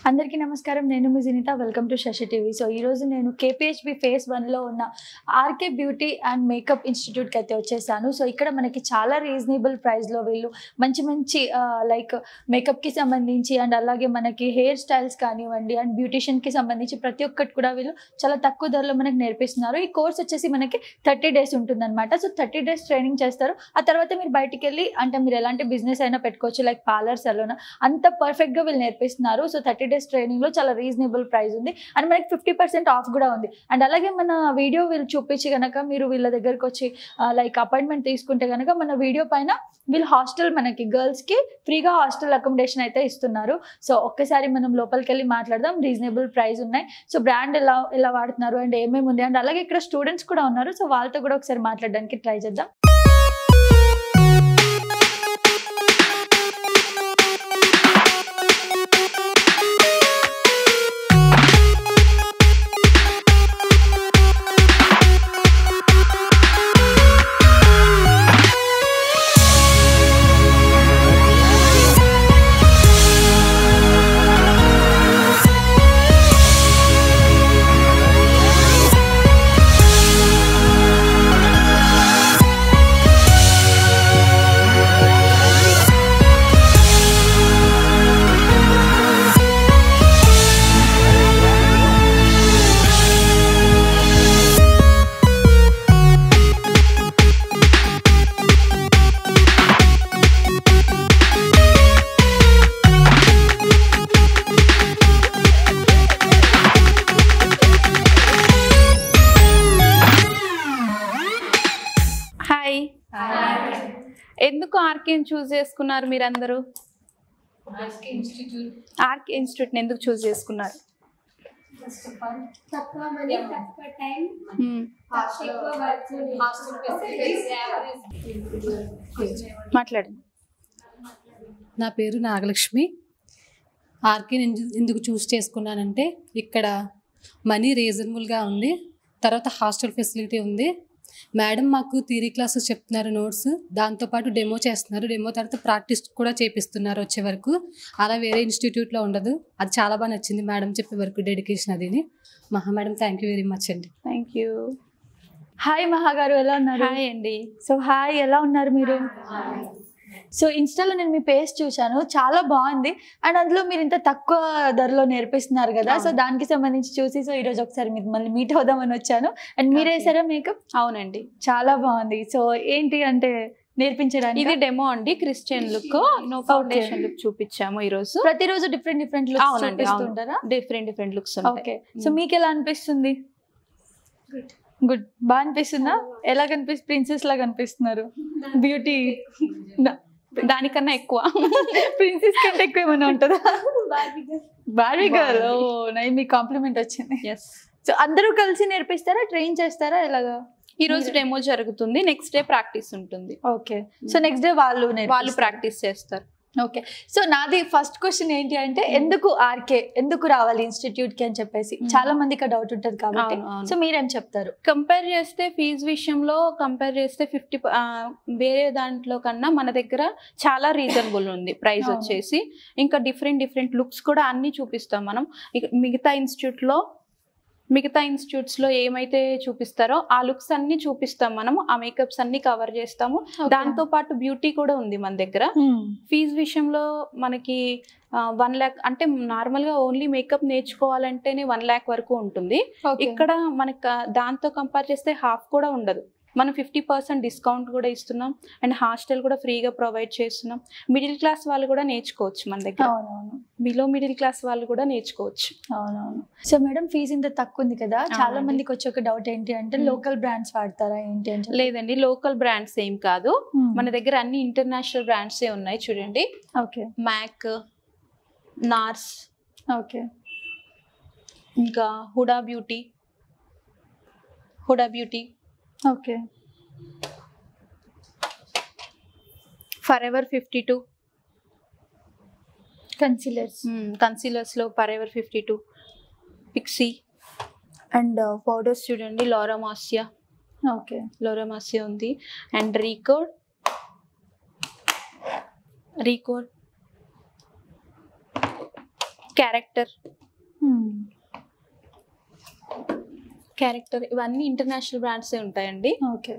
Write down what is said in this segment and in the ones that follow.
అందరికీ నమస్కారం. నేను మీ Jinitha. Welcome to Sasi TV. So ఈరోజు నేను కేపీహెచ్బి ఫేజ్ 1లో ఉన్న ఆర్కే బ్యూటీ అండ్ మేకప్ ఇన్స్టిట్యూట్కి అయితే వచ్చేసాను. సో ఇక్కడ మనకి చాలా రీజనబుల్ ప్రైస్లో వీళ్ళు మంచి మంచి లైక్ మేకప్కి సంబంధించి అండ్ అలాగే మనకి హెయిర్ స్టైల్స్ కానివ్వండి అండ్ బ్యూటిషియన్కి సంబంధించి ప్రతి ఒక్కటి కూడా వీళ్ళు చాలా తక్కువ ధరలో మనకి నేర్పిస్తున్నారు. ఈ కోర్స్ వచ్చేసి మనకి 30 days ఉంటుందన్నమాట. సో 30 days ట్రైనింగ్ చేస్తారు. ఆ తర్వాత మీరు బయటికి వెళ్ళి అంటే మీరు ఎలాంటి బిజినెస్ అయినా పెట్టుకోవచ్చు, లైక్ పార్లర్, సలూన్, అంత పర్ఫెక్ట్గా వీళ్ళు నేర్పిస్తున్నారు. సో 30 days ట్రైనింగ్ లో చాలా రీజనబుల్ ప్రైస్ ఉంది అండ్ మనకి 50% ఆఫ్ కూడా ఉంది. అండ్ అలాగే మన వీడియో వీళ్ళు చూపించి కనుక మీరు వీళ్ళ దగ్గరకు వచ్చి లైక్ అపాయింట్మెంట్ తీసుకుంటే కనుక మన వీడియో పైన వీళ్ళు హాస్టల్ మనకి గర్ల్స్ కి ఫ్రీగా హాస్టల్ అకామిడేషన్ అయితే ఇస్తున్నారు. సో ఒక్కసారి మనం లోపలికి వెళ్ళి మాట్లాడదాం. రీజనబుల్ ప్రైస్ ఉన్నాయి. సో బ్రాండ్ ఎలా వాడుతున్నారు అండ్ ఏమేమి ఉంది అండ్ అలాగే ఇక్కడ స్టూడెంట్స్ కూడా ఉన్నారు. సో వాళ్ళతో కూడా ఒకసారి మాట్లాడడానికి ట్రై చేద్దాం. ఎందుకు ఆర్కేని చూస్ చేసుకున్నారు మీరందరూ? ఆర్కే ఇన్స్టిట్యూట్ ఎందుకు చూస్ చేసుకున్నారు? మాట్లాడండి. నా పేరు నాగలక్ష్మి. ఆర్కేని ఎందుకు చూస్ చేసుకున్నానంటే ఇక్కడ మనీ రీజనబుల్గా ఉంది, తర్వాత హాస్టల్ ఫెసిలిటీ ఉంది. మేడం మాకు థియరీ క్లాసెస్ చెప్తున్నారు, నోట్స్, దాంతోపాటు డెమో చేస్తున్నారు. డెమో తర్వాత ప్రాక్టీస్ కూడా చేపిస్తున్నారు వచ్చే వరకు. అలా వేరే ఇన్స్టిట్యూట్లో ఉండదు. అది చాలా బాగా నచ్చింది మేడం చెప్పే వరకు డెడికేషన్. అదిని Maha madam, thank you very much అండి. Thank you. హాయ్ మహా గారు, ఎలా ఉన్నారు? హాయ్ అండి. సో హాయ్, ఎలా ఉన్నారు మీరు? సో ఇన్స్టాలో నేను మీ పేజ్ చూశాను, చాలా బాగుంది అండ్ అందులో మీరు ఇంత తక్కువ ధరలో నేర్పిస్తున్నారు కదా. సో దానికి సంబంధించి చూసి సో ఈరోజు ఒకసారి మీరు మళ్ళీ మీట్ అవుదామని వచ్చాను. అండ్ మీరు వేసారా మేకప్? అవునండి, చాలా బాగుంది. సో ఏంటి అంటే నేర్పించడానికి ఇది డెమో అండి. Christian look, no foundation look చూపించాము ఈ రోజు. ప్రతిరోజు డిఫరెంట్ అవునండి, చూపిస్తుంటారా? Different looks. ఓకే, సో మీకు ఎలా అనిపిస్తుంది? గుడ్, బాగా అనిపిస్తుందా? ఎలా కనిపిస్తుంది? ప్రిన్సెస్ లాగా కనిపిస్తున్నారు. బ్యూటీ దానికన్నా ఎక్కువ. ప్రిన్సెస్ కంటే ఎక్కువ ఏమైనా ఉంటుందా? Barbie girl. ఓ నై, మీ కాంప్లిమెంట్ వచ్చింది. ఎస్. సో అందరూ కలిసి నేర్పిస్తారా, ట్రైన్ చేస్తారా, ఎలాగా? ఈ రోజు డెమో జరుగుతుంది, నెక్స్ట్ డే ప్రాక్టీస్ ఉంటుంది. ఓకే, సో నెక్స్ట్ డే వాళ్ళు ప్రాక్టీస్ చేస్తారు. ఓకే, సో నాది ఫస్ట్ క్వశ్చన్ ఏంటి అంటే ఎందుకు ఆర్కే, ఎందుకు రావాలి ఇన్స్టిట్యూట్ కి అని చెప్పేసి చాలా మందికి డౌట్ ఉంటుంది కాబట్టి. సో మీరేం చెప్తారు? కంపేర్ చేస్తే ఫీజు విషయంలో కంపేర్ చేస్తే 50 వేరే దాంట్లో కన్నా మన దగ్గర చాలా రీజనబుల్ ఉంది ప్రైస్ వచ్చేసి. ఇంకా డిఫరెంట్ లుక్స్ కూడా అన్ని చూపిస్తాం మనం. మిగతా ఇన్స్టిట్యూట్స్లో ఏమైతే చూపిస్తారో ఆ లుక్స్ అన్ని చూపిస్తాం మనము. ఆ మేకప్స్ అన్ని కవర్ చేస్తాము. దాంతో పాటు బ్యూటీ కూడా ఉంది మన దగ్గర. ఫీజు విషయంలో మనకి 1 lakh అంటే నార్మల్గా ఓన్లీ మేకప్ నేర్చుకోవాలంటేనే 1 lakh వరకు ఉంటుంది. ఇక్కడ మనకు దాంతో కంపేర్ చేస్తే హాఫ్ కూడా ఉండదు. మనం 50% డిస్కౌంట్ కూడా ఇస్తున్నాం అండ్ హాస్టల్ కూడా ఫ్రీగా ప్రొవైడ్ చేస్తున్నాం. మిడిల్ క్లాస్ వాళ్ళు కూడా నేర్చుకోవచ్చు మన దగ్గర. బిలో మిడిల్ క్లాస్ వాళ్ళు కూడా నేర్చుకోవచ్చు. అవునవును. సో మేడం, ఫీజు ఇంత తక్కువ ఉంది కదా, చాలా మందికి వచ్చే ఒక డౌట్ ఏంటి అంటే లోకల్ బ్రాండ్స్ వాడతారా ఏంటి అంటే? లేదండి, లోకల్ బ్రాండ్స్ ఏం కాదు. మన దగ్గర అన్ని ఇంటర్నేషనల్ బ్రాండ్సే ఉన్నాయి. చూడండి, ఓకే, మ్యాక్, నార్స్, ఓకే, ఇంకా Huda Beauty, okay, forever 52 concealers లో ఫరెవర్ 52, పిక్సీ అండ్ పౌడర్స్ చూడండి, లారామాసియా. ఓకే, లారామాసియా ఉంది అండ్ రీకోడ్ క్యారెక్టర్ ఇవన్నీ ఇంటర్నేషనల్ బ్రాండ్సే ఉంటాయండి. ఓకే.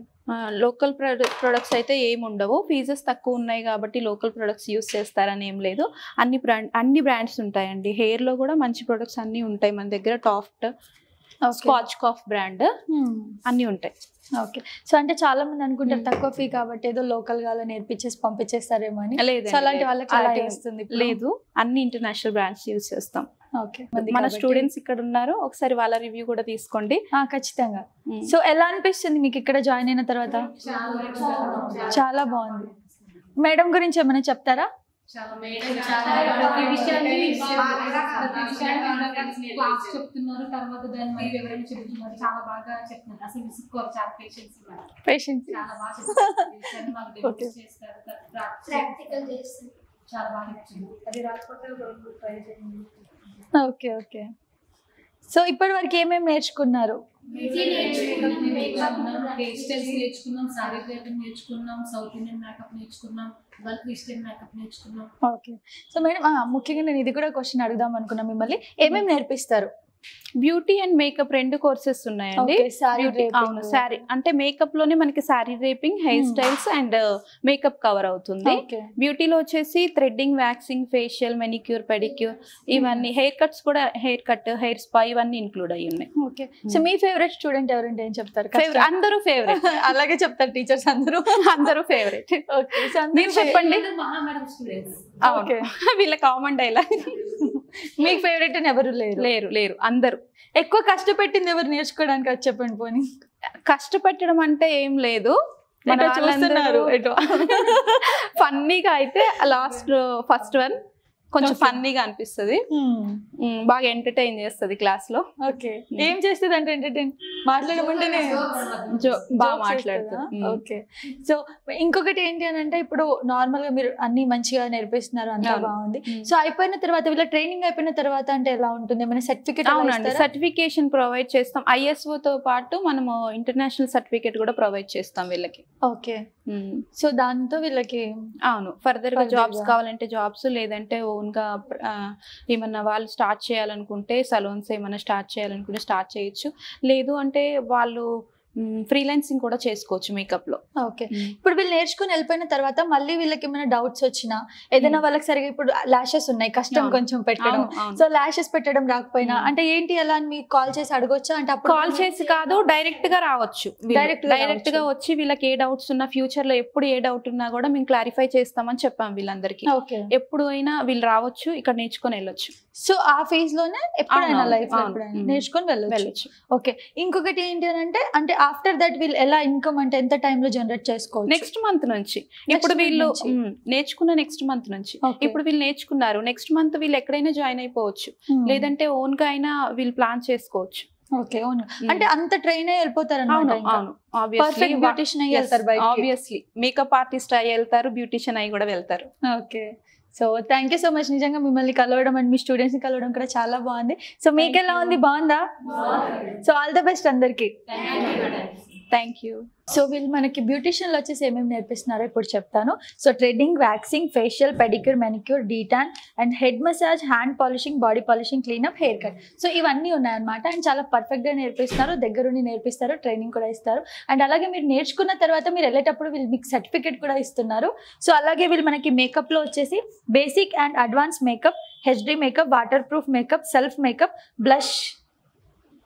లోకల్ ప్రొడక్ట్స్ అయితే ఏమి ఉండవు. ఫీజెస్ తక్కువ ఉన్నాయి కాబట్టి లోకల్ ప్రొడక్ట్స్ యూస్ చేస్తారని ఏం లేదు. అన్ని బ్రాండ్స్ ఉంటాయండి. హెయిర్ లో కూడా మంచి ప్రొడక్ట్స్ అన్ని ఉంటాయి మన దగ్గర. టాఫ్ట్, స్కాచ్ కాఫ్ బ్రాండ్ అన్ని ఉంటాయి. ఓకే. సో అంటే చాలా మంది అనుకుంటారు తక్కువ ఫీ కాబట్టి ఏదో లోకల్ గా నేర్పించేసి పంపించేస్తారేమో అని. లేదు, అలాంటి వాళ్ళకి అలా వస్తుంది. లేదు, అన్ని ఇంటర్నేషనల్ బ్రాండ్స్ యూస్ చేస్తాం. ఓకే. మన స్టూడెంట్స్ ఇక్కడ ఉన్నారు, ఒకసారి వాళ్ళ రివ్యూ కూడా తీసుకోండి. ఖచ్చితంగా. సో ఎలా అనిపిస్తుంది మీకు ఇక్కడ జాయిన్ అయిన తర్వాత? చాలా బాగుంది. మేడం గురించి ఏమైనా చెప్తారా? చెప్తున్నారు, తర్వాత దాన్ని మళ్ళీ వివరణ చెప్తున్నారు. చాలా బాగా చెప్తున్నారు. అసలు విసుక్కోరు, చాలా పేషెన్స్ చాలా బాగా చేస్తారు. చాలా బాగా నచ్చింది. అది రాకపోతే ట్రై చేయండి. ఓకే. ఓకే. సో ఇప్పటి వరకు ఏమేమి నేర్చుకున్నారు? హెయిర్ స్టైల్స్ నేర్చుకున్నాం, సారీ డ్రైపింగ్ నేర్చుకున్నాం, సౌత్ ఇండియన్ మేకప్ నేర్చుకున్నాం, క్రిస్టియన్ మేకప్ నేర్చుకున్నాం. ఓకే. సో మేడం ముఖ్యంగా నేను ఇది కూడా క్వశ్చన్ అడుగుదాం అనుకున్నా మిమ్మల్ని, ఏమేమి నేర్పిస్తారు? బ్యూటీ అండ్ మేకప్ 2 కోర్సెస్ ఉన్నాయండి. అవును, శారీ అంటే మేకప్ లోనే మనకి sari draping, hair styles and makeup cover అవుతుంది. బ్యూటీలో వచ్చేసి threading, waxing, facial, manicure, pedicure, ఇవన్నీ హెయిర్ కట్స్ కూడా, హెయిర్ కట్, హెయిర్ స్పా ఇవన్నీ ఇంక్లూడ్ అయ్యి ఉన్నాయి. ఓకే. సో మీ ఫేవరెట్ స్టూడెంట్ ఎవరంటే ఏం చెప్తారు? అందరూ ఫేవరెట్. అలాగే చెప్తారు టీచర్స్ అందరూ ఫేవరెట్. ఓకే. సో మీరు చెప్పండి. ఓకే. వీళ్ళ కామన్ డైలాగ్. మీకు ఫేవరెట్ అని ఎవరు లేరు, అందరూ. ఎక్కువ కష్టపెట్టింది ఎవరు నేర్చుకోవడానికి? అది చెప్పండి పోనీ. కష్టపెట్టడం అంటే ఏం లేదు, ఫన్నీగా అయితే లాస్ట్ ఫస్ట్ వన్ కొంచెం ఫన్నీగా అనిపిస్తుంది, బాగా ఎంటర్టైన్ చేస్తుంది క్లాస్ లో. ఓకే. ఏం చేస్తుంది అంటే ఎంటర్టైన్? మాట్లాడమంటేనే బాగా మాట్లాడుతుంది. ఓకే. సో ఇంకొకటి ఏంటి అని అంటే ఇప్పుడు నార్మల్ గా మీరు అన్ని మంచిగా నేర్పిస్తున్నారు, అంతా బాగుంది. సో అయిపోయిన తర్వాత వీళ్ళ ట్రైనింగ్ అయిపోయిన తర్వాత అంటే ఎలా ఉంటుంది? ఏమైనా సర్టిఫికేట్? అవునండి, సర్టిఫికేషన్ ప్రొవైడ్ చేస్తాం. ISO తో పాటు మనము ఇంటర్నేషనల్ సర్టిఫికేట్ కూడా ప్రొవైడ్ చేస్తాం వీళ్ళకి. ఓకే. సో దాంతో వీళ్ళకి అవును ఫర్దర్ గా జాబ్స్ కావాలంటే జాబ్స్, లేదంటే ఓన్ గా ఏమన్నా వాళ్ళు స్టార్ట్ చేయాలనుకుంటే సలూన్స్ ఏమన్నా స్టార్ట్ చేయాలనుకుంటే స్టార్ట్ చేయొచ్చు, లేదు అంటే వాళ్ళు ఫ్రీలాన్సింగ్ కూడా చేసుకోవచ్చు మేకప్ లో. ఓకే. ఇప్పుడు వీళ్ళు నేర్చుకుని వెళ్ళిపోయిన తర్వాత మళ్ళీ వీళ్ళకి ఏమైనా డౌట్స్ వచ్చినా, ఏదైనా వాళ్ళకి సరిగా ఇప్పుడు లాషెస్ ఉన్నాయి, కష్టం కొంచెం పెట్టడం, సో లాషెస్ పెట్టడం రాకపోయినా అంటే ఏంటి అలా అని మీకు కాల్ చేసి అడగొచ్చా? అంటే అప్పుడు కాల్ చేసి కాదు, డైరెక్ట్ గా రావచ్చు. డైరెక్ట్ గా వచ్చి వీళ్ళకి ఏ డౌట్స్ ఉన్నా, ఫ్యూచర్ లో ఎప్పుడు ఏ డౌట్ ఉన్నా కూడా మేము క్లారిఫై చేస్తామని చెప్పాం వీళ్ళందరికీ. ఎప్పుడు అయినా వీళ్ళు రావచ్చు, ఇక్కడ నేర్చుకొని వెళ్ళొచ్చు. సో ఆ ఫేజ్ లోనే ఎప్పుడైనా లైఫ్ లో నేర్చుకొని వెళ్ళొచ్చు. ఓకే. ఇంకొకటి ఏంటి అని అంటే ఆఫ్టర్ దట్ వీళ్ళు ఎలా ఇన్కమ్ అంటే ఎంత టైం లో జనరేట్ చేసుకోవచ్చు? నెక్స్ట్ మంత్ నుంచి. ఇప్పుడు వీళ్ళు నేర్చుకున్న నెక్స్ట్ మంత్ నుంచి, ఇప్పుడు వీళ్ళు నేర్చుకున్నారు, నెక్స్ట్ మంత్ వీళ్ళు ఎక్కడైనా జాయిన్ అయిపోవచ్చు, లేదంటే ఓన్ గా అయినా వీళ్ళు ప్లాన్ చేసుకోవచ్చు. ఓకే. అంటే అంత ట్రైన్ అయ్యి వెళ్ళిపోతారు? ఆబ్వియస్లీ మేకప్ ఆర్టిస్ట్ అయ్యి వెళ్తారు, బ్యూటిషియన్ అయ్యి కూడా వెళ్తారు. Okay. So thank you so much. నిజంగా మిమ్మల్ని కలవడం అండ్ మీ స్టూడెంట్స్ ని కలవడం కూడా చాలా బాగుంది. సో మీకు ఎలా ఉంది? బాగుందా? సో ఆల్ ద బెస్ట్ అందరికి. Thank you. సో వీళ్ళు మనకి బ్యూటిషియన్లో వచ్చేసి ఏమేమి నేర్పిస్తున్నారో ఇప్పుడు చెప్తాను. So threading, waxing, facial, pedicure, manicure, D-Tan and head massage, hand polishing, body polishing, cleanup, hair cut. So ఇవన్నీ ఉన్నాయన్నమాట. అండ్ చాలా పర్ఫెక్ట్గా నేర్పిస్తున్నారు, దగ్గరుండి నేర్పిస్తారు, ట్రైనింగ్ కూడా ఇస్తారు. అండ్ అలాగే మీరు నేర్చుకున్న తర్వాత మీరు వెళ్ళేటప్పుడు వీళ్ళు మీకు సర్టిఫికేట్ కూడా ఇస్తున్నారు. సో అలాగే వీళ్ళు మనకి మేకప్లో వచ్చేసి basic and advance makeup, HD makeup, water proof makeup, self makeup,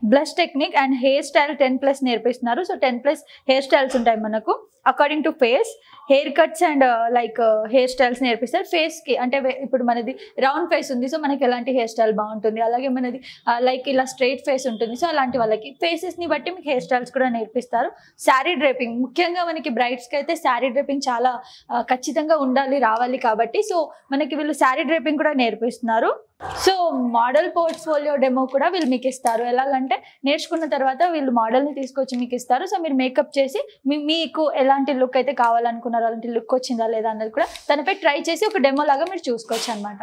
blush technique and hair style 10+ నేర్పిస్తున్నారు. సో 10+ హెయిర్ స్టైల్స్ ఉంటాయి మనకు according to face. Hair cuts and like hair styles నేర్పిస్తారు. ఫేస్కి అంటే ఇప్పుడు మనది రౌండ్ ఫేస్ ఉంది, సో మనకి ఎలాంటి హెయిర్ స్టైల్ బాగుంటుంది, అలాగే మనది లైక్ ఇలా స్ట్రైట్ ఫేస్ ఉంటుంది, సో అలాంటి వాళ్ళకి ఫేసెస్ని బట్టి మీకు హెయిర్ స్టైల్స్ కూడా నేర్పిస్తారు. శారీ డ్రేపింగ్, ముఖ్యంగా మనకి బ్రైడ్స్కి అయితే శారీ డ్రేపింగ్ చాలా ఖచ్చితంగా ఉండాలి, రావాలి కాబట్టి సో మనకి వీళ్ళు శారీ డ్రేపింగ్ కూడా నేర్పిస్తున్నారు. సో మోడల్ పోర్ట్ఫోలియో డెమో కూడా వీళ్ళు మీకు ఇస్తారు. ఎలాగంటే నేర్చుకున్న తర్వాత వీళ్ళు మోడల్ని తీసుకొచ్చి మీకు ఇస్తారు. సో మీరు మేకప్ చేసి మీకు ఎలాంటి లుక్ అయితే కావాలనుకున్నారో అలాంటి లుక్ వచ్చిందా లేదా అన్నది కూడా తనపై ట్రై చేసి ఒక డెమో లాగా మీరు చూసుకోవచ్చు అనమాట.